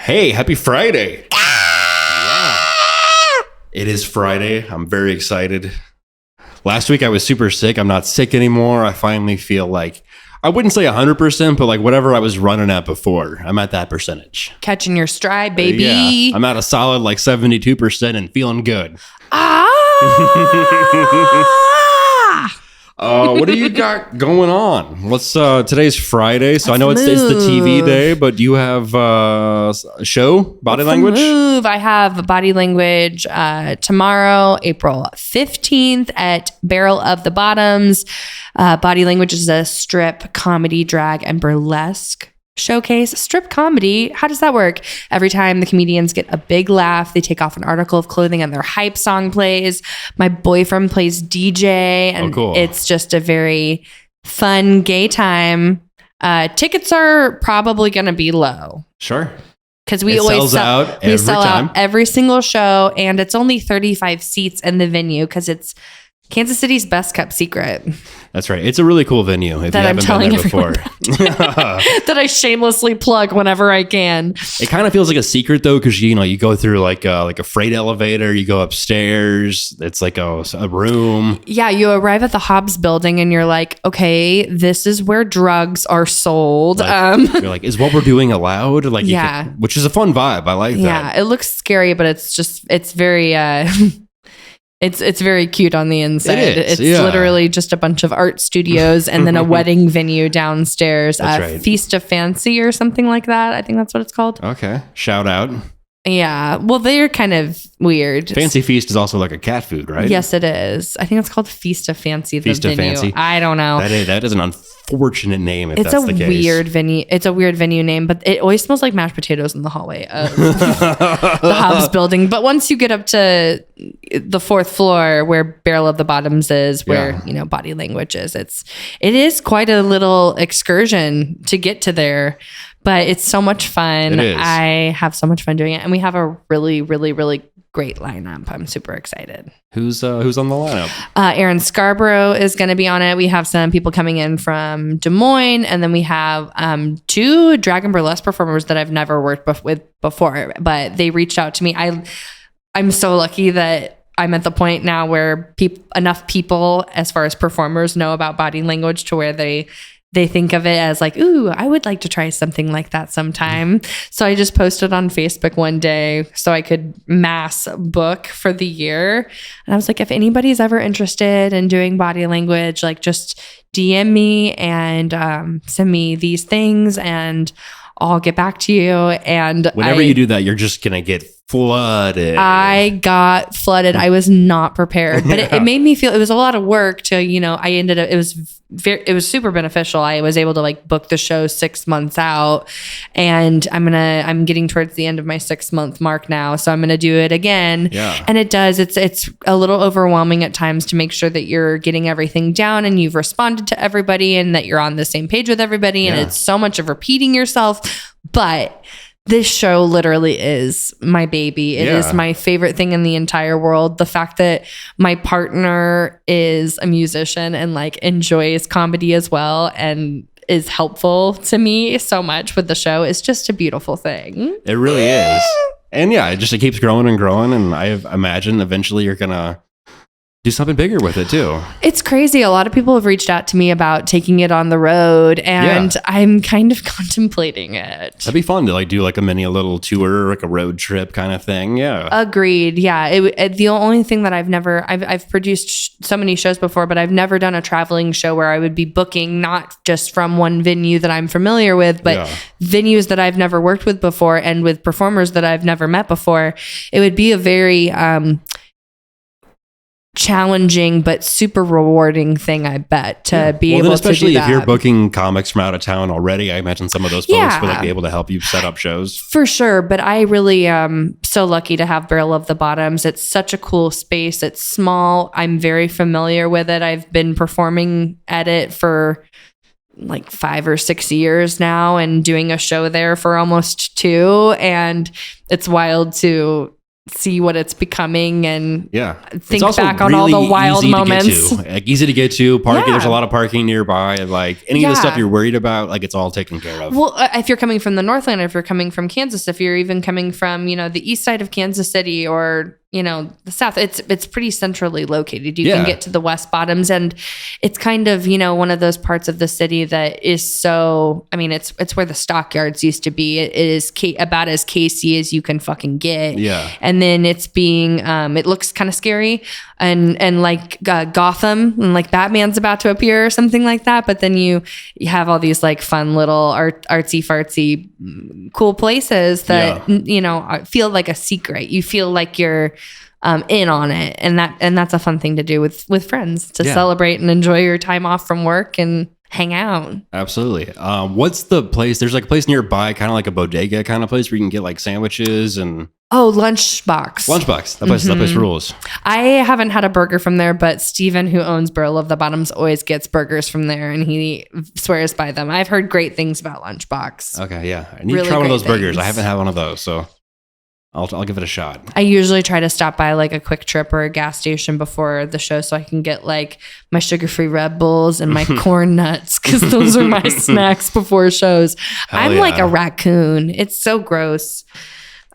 Hey, happy Friday. Yeah. It is Friday. I'm very excited. Last week I was super sick. I'm not sick anymore. I finally feel like, I wouldn't say 100%, but like whatever I was running at before, I'm at that percentage. Catching your stride, baby. Yeah, I'm at a solid like 72% and feeling good. What do you got going on? Today's Friday, so I know it's the TV day, but you have a show, Body Language? I have Body Language tomorrow, April 15th at Barrel of the Bottoms. Body Language is a strip, comedy, drag, and burlesque showcase. Strip comedy, how does that work? Every time the comedians get a big laugh, they take off an article of clothing and their hype song plays. My boyfriend plays DJ, and cool. It's just a very fun gay time. Tickets are probably going to be low. Sure. Because we always sell out every single show, and it's only 35 seats in the venue because it's Kansas City's best kept secret. That's right. It's a really cool venue if that you haven't been there before. That I shamelessly plug whenever I can. It kind of feels like a secret though, because you go through like a freight elevator, you go upstairs. It's like a room. Yeah, you arrive at the Hobbs building and you're like, okay, this is where drugs are sold. You're like, is what we're doing allowed? Like, yeah, which is a fun vibe. I like that. Yeah, it looks scary, but it's very. It's very cute on the inside. It's literally just a bunch of art studios and then a wedding venue downstairs. That's right. Feast of Fancy or something like that. I think that's what it's called. Okay. Shout out. Yeah. Well, they're kind of weird. Fancy Feast is also like a cat food, right? Yes, it is. I think it's called Feast of Fancy. Feast of Fancy. I don't know. That is an unfortunate name if that's the case. It's a weird venue. It's a weird venue name, but it always smells like mashed potatoes in the hallway of the Hobbs building. But once you get up to the fourth floor where Barrel of the Bottoms is, where Body Language is, it is quite a little excursion to get to there. But it's so much fun. It is. I have so much fun doing it. And we have a really, really, really great lineup. I'm super excited. Who's on the lineup? Aaron Scarborough is going to be on it. We have some people coming in from Des Moines. And then we have two drag and burlesque performers that I've never worked with before. But they reached out to me. I'm so lucky that I'm at the point now where enough people, as far as performers, know about Body Language to where they think of it as like, ooh, I would like to try something like that sometime. So I just posted on Facebook one day so I could mass book for the year. And I was like, if anybody's ever interested in doing Body Language, like just DM me and send me these things and I'll get back to you. And whenever you do that, you're just going to get flooded. I got flooded. I was not prepared, but it made me feel, it was a lot of work to, I ended up, it was super beneficial. I was able to like book the show 6 months out, and I'm getting towards the end of my 6-month mark now. So I'm going to do it again. Yeah. And it's a little overwhelming at times to make sure that you're getting everything down and you've responded to everybody and that you're on the same page with everybody. And it's so much of repeating yourself, but this show literally is my baby. It is my favorite thing in the entire world. The fact that my partner is a musician and like enjoys comedy as well and is helpful to me so much with the show is just a beautiful thing. It really is. And it keeps growing and growing. And I imagine eventually you're going to do something bigger with it too. It's crazy. A lot of people have reached out to me about taking it on the road, and I'm kind of contemplating it. That'd be fun to like do like a little tour, like a road trip kind of thing. Yeah. Agreed. Yeah. The only thing that I've produced so many shows before, but I've never done a traveling show where I would be booking not just from one venue that I'm familiar with, but venues that I've never worked with before and with performers that I've never met before. It would be a very, challenging but super rewarding thing, I bet, to be able to do that. Especially if you're booking comics from out of town already, I imagine some of those folks would be able to help you set up shows. For sure, but I really am so lucky to have Barrel of the Bottoms. It's such a cool space. It's small. I'm very familiar with it. I've been performing at it for like 5 or 6 years now and doing a show there for almost 2, and it's wild to see what it's becoming and think it's also back on all the wild easy moments. To get to. Like, easy to get to. Parking, there's a lot of parking nearby. Like any of the stuff you're worried about, like it's all taken care of. Well, if you're coming from the Northland, if you're coming from Kansas, if you're even coming from, the east side of Kansas City or, the south, it's pretty centrally located. You can get to the West Bottoms, and it's kind of, one of those parts of the city that is so, it's where the stockyards used to be. It is about as Casey as you can fucking get. Yeah. And then it's being, it looks kind of scary and like Gotham and like Batman's about to appear or something like that. But then you have all these like fun little artsy fartsy cool places that, feel like a secret. You feel like you're in on it. And that's a fun thing to do with friends to celebrate and enjoy your time off from work and hang out. Absolutely. What's the place? There's like a place nearby, kind of like a bodega kind of place where you can get like sandwiches and... Oh, Lunchbox. That place rules. I haven't had a burger from there, but Steven, who owns Burl of the Bottoms, always gets burgers from there, and he swears by them. I've heard great things about Lunchbox. Okay, yeah. I need to try one of those burgers. I haven't had one of those, so I'll give it a shot. I usually try to stop by like a Quick Trip or a gas station before the show so I can get like my sugar-free Red Bulls and my corn nuts, because those are my snacks before shows. I'm like a raccoon. It's so gross.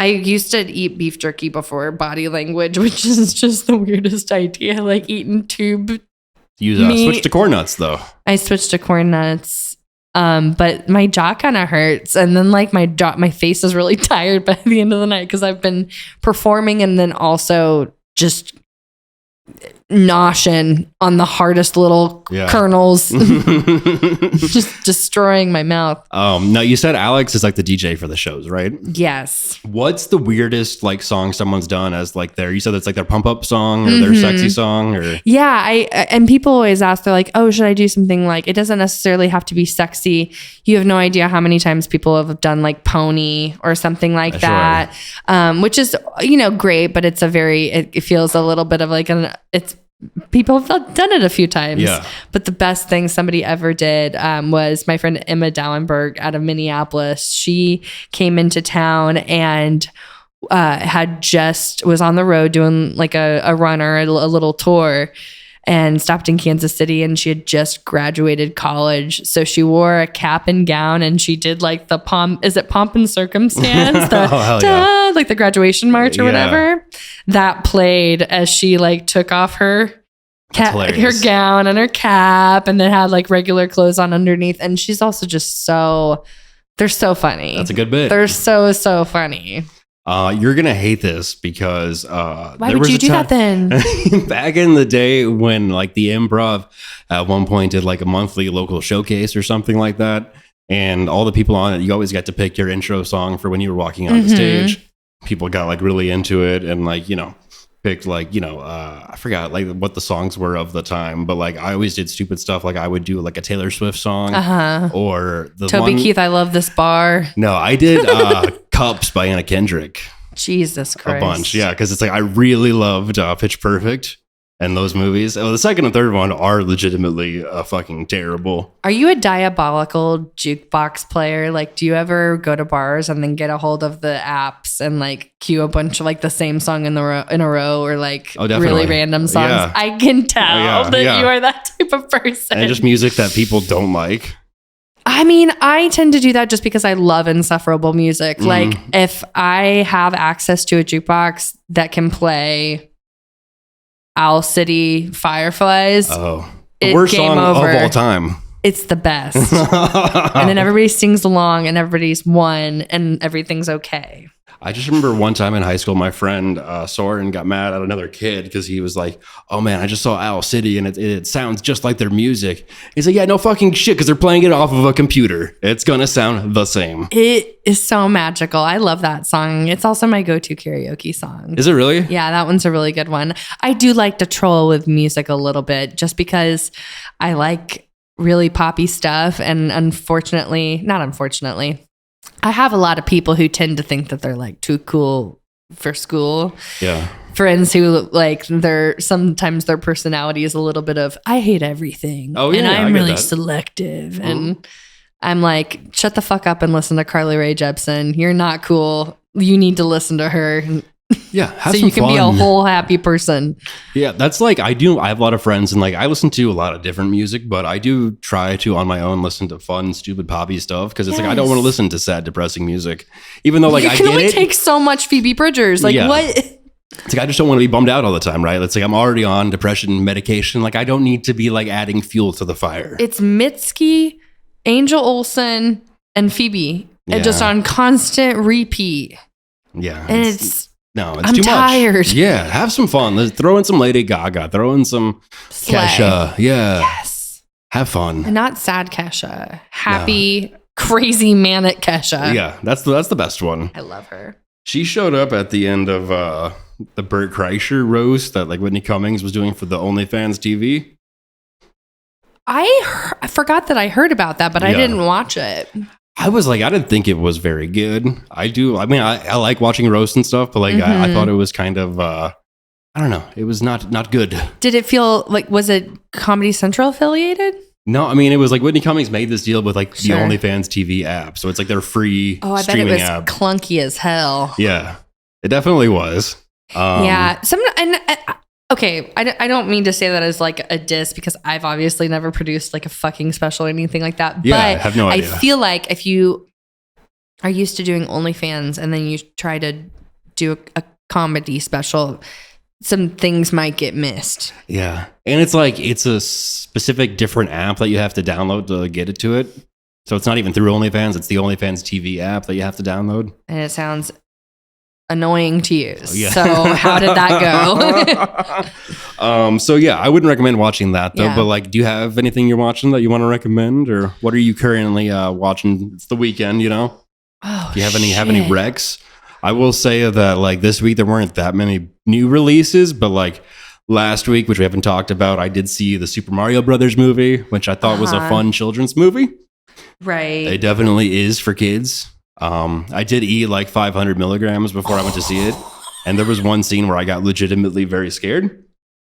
I used to eat beef jerky before Body Language, which is just the weirdest idea, like eating tube. You switched to corn nuts, though. I switched to corn nuts, but my jaw kind of hurts. And then like my face is really tired by the end of the night because I've been performing and then also just noshing on the hardest little kernels, just destroying my mouth. No, you said Alex is like the DJ for the shows, right? Yes. What's the weirdest like song someone's done as like you said it's like their pump up song or their sexy song or? Yeah. And people always ask, they're like, oh, should I do something like, it doesn't necessarily have to be sexy. You have no idea how many times people have done like Pony or something like that. Which is, great, but it's it feels a little bit of like people have done it a few times. Yeah. But the best thing somebody ever did was my friend Emma Dallenberg out of Minneapolis. She came into town and was on the road doing like a runner, a little tour, and stopped in Kansas City, and she had just graduated college. So she wore a cap and gown and she did like the pomp and circumstance? Like the graduation march or whatever. That played as she like took off her gown and her cap and then had like regular clothes on underneath. And she's also just they're so funny. That's a good bit. They're so funny. You're going to hate this because why would you do that then? Back in the day when like the Improv at one point did like a monthly local showcase or something like that. And all the people on it, you always got to pick your intro song for when you were walking on the stage. People got like really into it and like, picked like, I forgot like what the songs were of the time, but like I always did stupid stuff. Like I would do like a Taylor Swift song or the Toby Keith, I Love This Bar. No, I did Cups by Anna Kendrick. Jesus Christ. A bunch. Yeah. Cause it's like, I really loved Pitch Perfect and those movies. Oh, the second and third one are legitimately fucking terrible. Are you a diabolical jukebox player? Like, do you ever go to bars and then get a hold of the apps and like cue a bunch of like the same song in a row or like really random songs? Yeah. I can tell that you are that type of person. And just music that people don't like. I tend to do that just because I love insufferable music. Like if I have access to a jukebox that can play Owl City Fireflies. Oh, the worst song of all time. It's the best. And then everybody sings along and everybody's won and everything's okay. I just remember one time in high school, my friend Soren got mad at another kid because he was like, oh man, I just saw Owl City and it sounds just like their music. He's like, yeah, no fucking shit, because they're playing it off of a computer. It's going to sound the same. It is so magical. I love that song. It's also my go-to karaoke song. Is it really? Yeah, that one's a really good one. I do like to troll with music a little bit just because I like really poppy stuff. And not unfortunately, I have a lot of people who tend to think that they're like too cool for school. Yeah. Friends who like sometimes their personality is a little bit of, I hate everything. Oh yeah. And I'm really selective. And I'm like, shut the fuck up and listen to Carly Rae Jepsen. You're not cool. You need to listen to her. Yeah, have so some you can be a fun. whole happy person. Yeah, that's like I have a lot of friends and like I listen to a lot of different music, but I do try to on my own listen to fun, stupid poppy stuff because it's like I don't want to listen to sad, depressing music. Even though like you I can get only it. take so much Phoebe Bridgers. Like Yeah. what? It's like I just don't want to be bummed out all the time, right? It's like I'm already on depression medication. Like I don't need to be like adding fuel to the fire. It's Mitski, Angel Olsen, and Phoebe, and just Yeah. on constant repeat. Yeah. And it's I'm too tired. much. Yeah, have some fun. Let's throw in some Lady Gaga, throw in some Slay. Kesha. Yeah. Yes. Have fun. And not sad Kesha. Happy, crazy, manic Kesha. Yeah, that's the best one. I love her. She showed up at the end of the Bert Kreischer roast that like Whitney Cummings was doing for the OnlyFans TV. I forgot that I heard about that, but I Yeah. didn't watch it. I was like, I didn't think it was very good. I mean, I like watching roasts and stuff, but like I thought it was kind of I don't know. It was not good. Did it feel like, was it Comedy Central affiliated? No, I mean, it was like Whitney Cummings made this deal with like Sure. the OnlyFans TV app. So it's like their free Oh, I bet it streaming was app. clunky as hell. Yeah, it definitely was. Yeah. Okay, I don't mean to say that as like a diss because I've obviously never produced like a fucking special or anything like that. Yeah, but I have no idea. I feel like if you are used to doing OnlyFans and then you try to do a comedy special, some things might get missed. Yeah. And it's like, it's a specific different app that you have to download to get it to it. So it's not even through OnlyFans. It's the OnlyFans TV app that you have to download. And it sounds annoying to use. Yeah. So how did that go? So yeah, I wouldn't recommend watching that though. Yeah. But like, do you have anything you're watching that you want to recommend, or what are you currently watching? It's the weekend, you know. Oh, Do you have any shit. recs? I will say that like this week there weren't that many new releases, but like last week, which we haven't talked about, I did see the Super Mario Brothers movie, which I thought was a fun children's movie. Right. It definitely is for kids. I did eat like 500 milligrams before I went to see it. And there was one scene where I got legitimately very scared.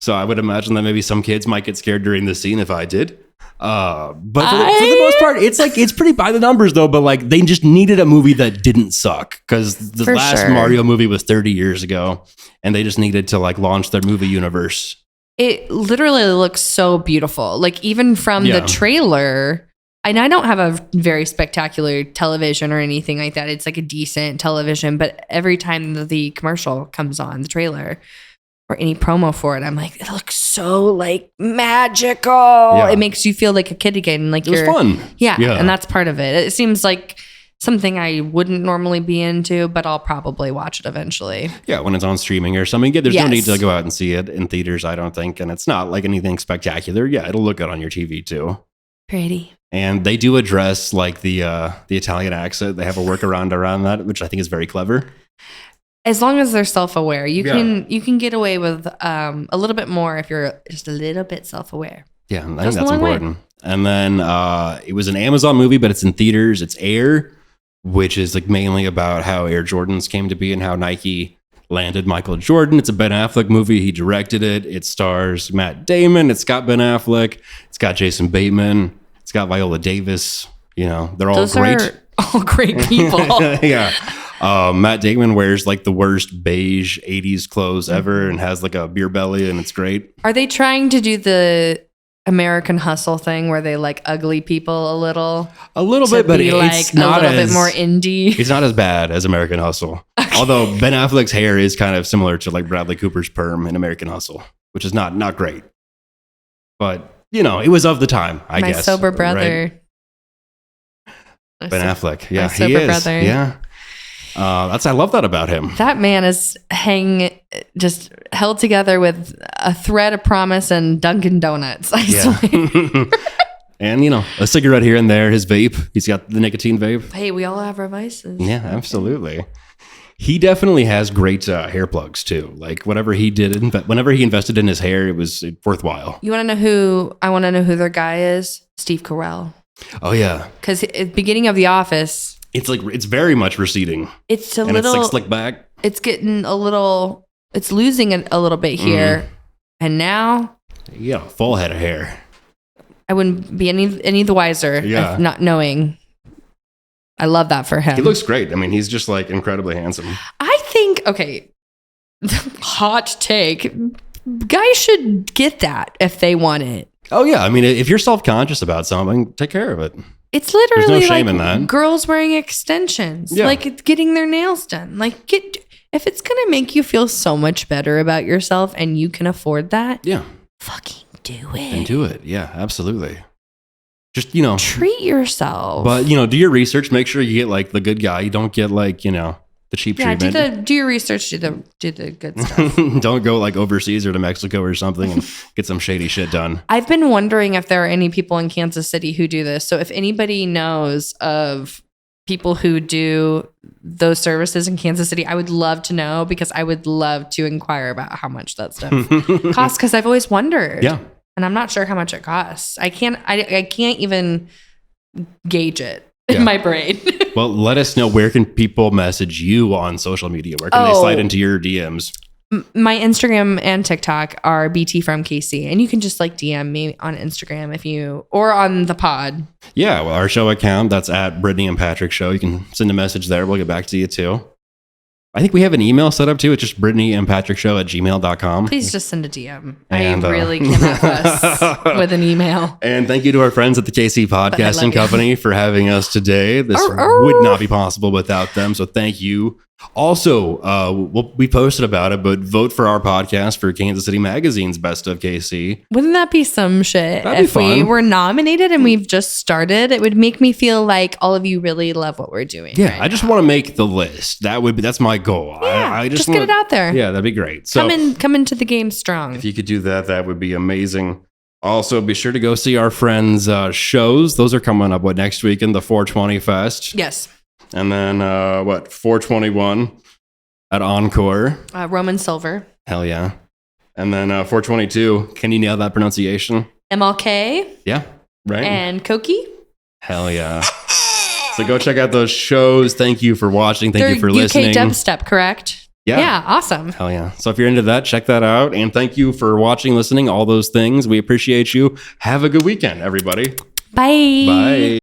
So I would imagine that maybe some kids might get scared during the scene if I did. But for the most part, it's pretty by the numbers though. But like they just needed a movie that didn't suck because the For last sure. Mario movie was 30 years ago, and they just needed to like launch their movie universe. It literally looks so beautiful. Like even from Yeah. the trailer, and I don't have a very spectacular television or anything like that. It's like a decent television, but every time the commercial comes on, the trailer or any promo for it, I'm like, it looks so like magical. Yeah. It makes you feel like a kid again. Like It was fun. Yeah, Yeah. and that's part of it. It seems like something I wouldn't normally be into, but I'll probably watch it eventually. Yeah, when it's on streaming or something. Yeah, there's no Yes. need to go out and see it in theaters, I don't think. And it's not like anything spectacular. Yeah, it'll look good on your TV too. Pretty. And they do address like the Italian accent. They have a workaround around that, which I think is very clever. As long as they're self-aware, you Yeah. can get away with a little bit more if you're just a little bit self-aware. Yeah, I think Goes a that's long way. important. And then it was an Amazon movie, but it's in theaters. It's Air, which is like mainly about how Air Jordans came to be and how Nike landed Michael Jordan. It's a Ben Affleck movie. He directed it. It stars Matt Damon. It's got Ben Affleck. It's got Jason Bateman. It's got Viola Davis. You know, they're all Those great. are all great people. Yeah. Matt Damon wears like the worst beige 80s clothes ever and has like a beer belly, and it's great. Are they trying to do the American Hustle thing where they like ugly people a little? A little To bit, but be it's like not a little as bit more indie. It's not as bad as American Hustle. Although Ben Affleck's hair is kind of similar to like Bradley Cooper's perm in American Hustle, which is not great. But, you know, it was of the time, I My guess. sober right? brother. Ben Affleck. Yeah, my he sober is. brother. Yeah. I love that about him. That man is just held together with a thread of promise and Dunkin' Donuts. I swear. And, you know, a cigarette here and there, his vape. He's got the nicotine vape. Hey, we all have our vices. Yeah, absolutely. He definitely has great hair plugs too. Like whatever he did, whenever he invested in his hair, it was worthwhile. You want to know who? I want to know who their guy is. Steve Carell. Oh yeah, Because at the beginning of The Office, it's very much receding, it's a and little. it's like slick back. It's getting a little. It's losing a little bit here, and now Yeah, full head of hair. I wouldn't be any the wiser. Yeah. If not knowing. I love that for him. He looks great. I mean, he's just like incredibly handsome. I think, okay, hot take. Guys should get that if they want it. Oh yeah, I mean, if you're self-conscious about something, take care of it. It's literally There's no shame like in that. girls wearing extensions, Yeah. like getting their nails done. Like, if it's gonna make you feel so much better about yourself and you can afford that, Yeah, fucking do it. and do it. Yeah, absolutely. Just Treat yourself. but do your research. Make sure you get like the good guy. You don't get like the cheap yeah, treatment. do your research. Do the good stuff. Don't go like overseas or to Mexico or something and get some shady shit done. I've been wondering if there are any people in Kansas City who do this. So if anybody knows of people who do those services in Kansas City, I would love to know, because I would love to inquire about how much that stuff costs, because I've always wondered. Yeah. And I'm not sure how much it costs. I can't even gauge it Yeah. in my brain. Well, let us know, where can people message you on social media? Where can they slide into your DMs? My Instagram and TikTok are BT from KC, and you can just like DM me on Instagram or on the pod. Yeah, well, our show account, that's at Brittany and Patrick Show. You can send a message there. We'll get back to you too. I think we have an email set up too. It's just BrittanyandPatrickShow@gmail.com. Please just send a DM. And, I really cannot fuss with an email. And thank you to our friends at the KC Podcasting Company for having us today. This Arr. would not be possible without them. So thank you. Also, we posted about it, but vote for our podcast for Kansas City Magazine's Best of KC. Wouldn't that be some shit? That'd be if we fun. were nominated and we've just started, it would make me feel like all of you really love what we're doing. Yeah, right I just now. want to make the list. That's my goal. Yeah, I just wanna- get it out there. Yeah, that'd be great. So Come into the game strong. if you could do that, that would be amazing. Also, be sure to go see our friends' shows. Those are coming up next week in the 420 Fest, Yes. and then 421 at Encore. Roman Silver. Hell yeah! And then 422. Can you nail that pronunciation? MLK Yeah, right. and Koki. Hell yeah! So go check out those shows. Thank you for watching. Thank you for listening. UK dubstep, correct? Yeah. Yeah, awesome. Hell yeah. So if you're into that, check that out. And thank you for watching, listening, all those things. We appreciate you. Have a good weekend, everybody. Bye. Bye.